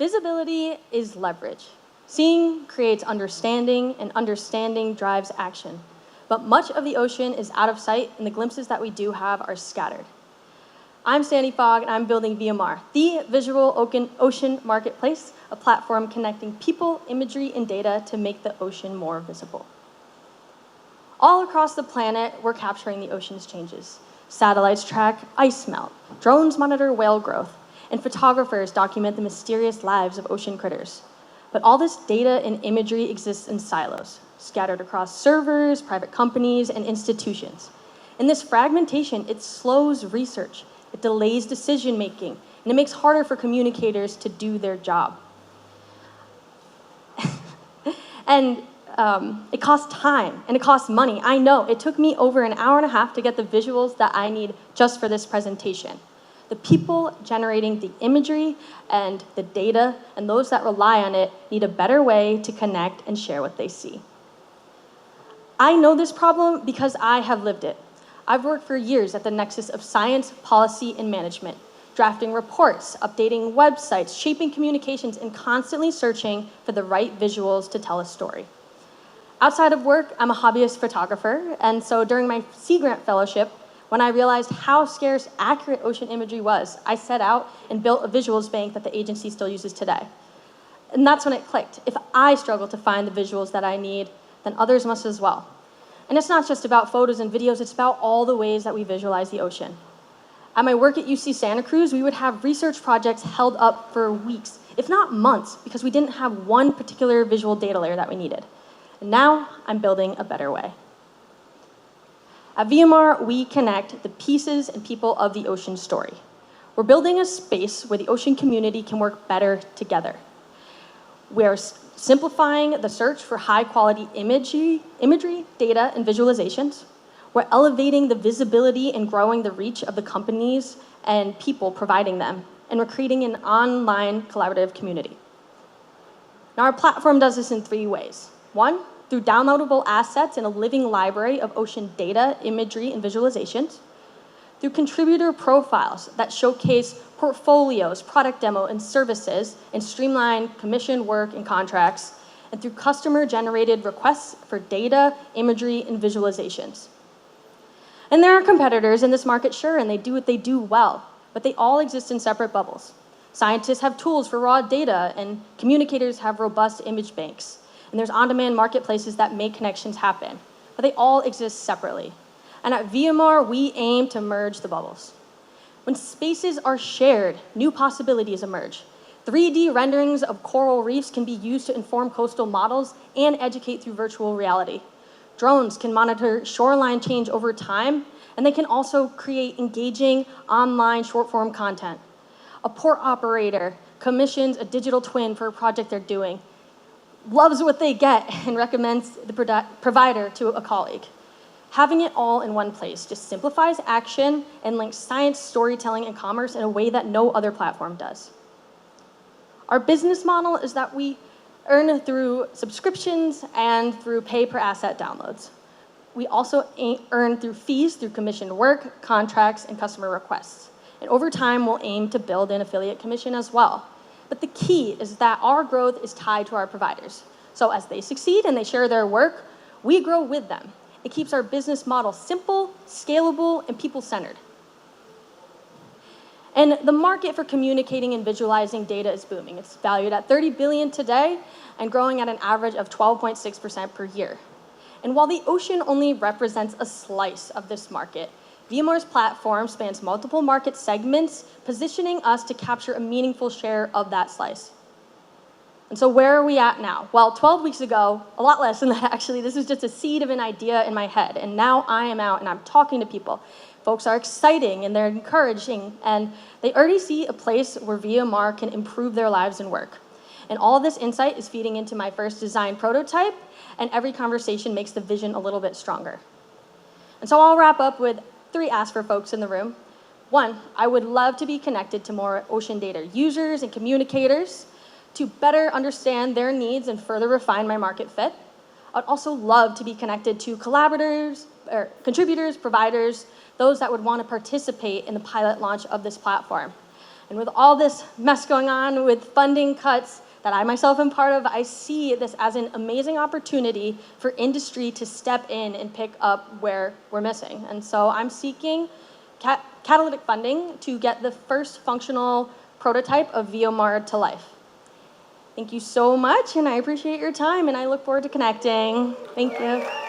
Visibility is leverage. Seeing creates understanding, and understanding drives action. But much of the ocean is out of sight, and the glimpses that we do have are scattered. I'm Sandra Fogg, and I'm building Vomar, the visual ocean marketplace, a platform connecting people, imagery, and data to make the ocean more visible. All across the planet, we're capturing the ocean's changes. Satellites track ice melt, drones monitor whale growth, and photographers document the mysterious lives of ocean critters. But all this data and imagery exists in silos, scattered across servers, private companies, and institutions. And this fragmentation, it slows research, it delays decision-making, and it makes it harder for communicators to do their job. And it costs time, and it costs money. I know, it took me over an hour and a half to get the visuals that I need just for this presentation. The people generating the imagery and the data, and those that rely on it, need a better way to connect and share what they see. I know this problem because I have lived it. I've worked for years at the nexus of science, policy, and management, drafting reports, updating websites, shaping communications, and constantly searching for the right visuals to tell a story. Outside of work, I'm a hobbyist photographer, and so during my Sea Grant fellowship, when I realized how scarce accurate ocean imagery was, I set out and built a visuals bank that the agency still uses today. And that's when it clicked. If I struggle to find the visuals that I need, then others must as well. And it's not just about photos and videos, it's about all the ways that we visualize the ocean. At my work at UC Santa Cruz, we would have research projects held up for weeks, if not months, because we didn't have one particular visual data layer that we needed. And now I'm building a better way. At Vomar, we connect the pieces and people of the ocean story. We're building a space where the ocean community can work better together. We're simplifying the search for high-quality imagery, data, and visualizations. We're elevating the visibility and growing the reach of the companies and people providing them. And we're creating an online collaborative community. Now, our platform does this in 3 ways. 1, through downloadable assets in a living library of ocean data, imagery, and visualizations. Through contributor profiles that showcase portfolios, product demo, and services, and streamline commission work and contracts. And through customer-generated requests for data, imagery, and visualizations. And there are competitors in this market, sure, and they do what they do well, but they all exist in separate bubbles. Scientists have tools for raw data, and communicators have robust image banks. And there's on-demand marketplaces that make connections happen, but they all exist separately. And at Vomar, we aim to merge the bubbles. When spaces are shared, new possibilities emerge. 3D renderings of coral reefs can be used to inform coastal models and educate through virtual reality. Drones can monitor shoreline change over time, and they can also create engaging online short-form content. A port operator commissions a digital twin for a project they're doing, loves what they get, and recommends the provider to a colleague. Having it all in one place just simplifies action and links science, storytelling, and commerce in a way that no other platform does. Our business model is that we earn through subscriptions and through pay-per-asset downloads. We also earn through fees through commissioned work, contracts, and customer requests. And over time, we'll aim to build an affiliate commission as well. But the key is that our growth is tied to our providers. So as they succeed and they share their work, we grow with them. It keeps our business model simple, scalable, and people-centered. And the market for communicating and visualizing data is booming. It's valued at $30 billion today and growing at an average of 12.6% per year. And while the ocean only represents a slice of this market, Vomar's platform spans multiple market segments, positioning us to capture a meaningful share of that slice. And so where are we at now? Well, 12 weeks ago, a lot less than that actually, this was just a seed of an idea in my head. And now I am out and I'm talking to people. Folks are exciting and they're encouraging, and they already see a place where Vomar can improve their lives and work. And all of this insight is feeding into my first design prototype, and every conversation makes the vision a little bit stronger. And so I'll wrap up with 3 asks for folks in the room. 1, I would love to be connected to more ocean data users and communicators to better understand their needs and further refine my market fit. I'd also love to be connected to collaborators, or contributors, providers, those that would want to participate in the pilot launch of this platform. And with all this mess going on with funding cuts that I myself am part of, I see this as an amazing opportunity for industry to step in and pick up where we're missing. And so I'm seeking catalytic funding to get the first functional prototype of Vomar to life. Thank you so much, and I appreciate your time, and I look forward to connecting. Thank you.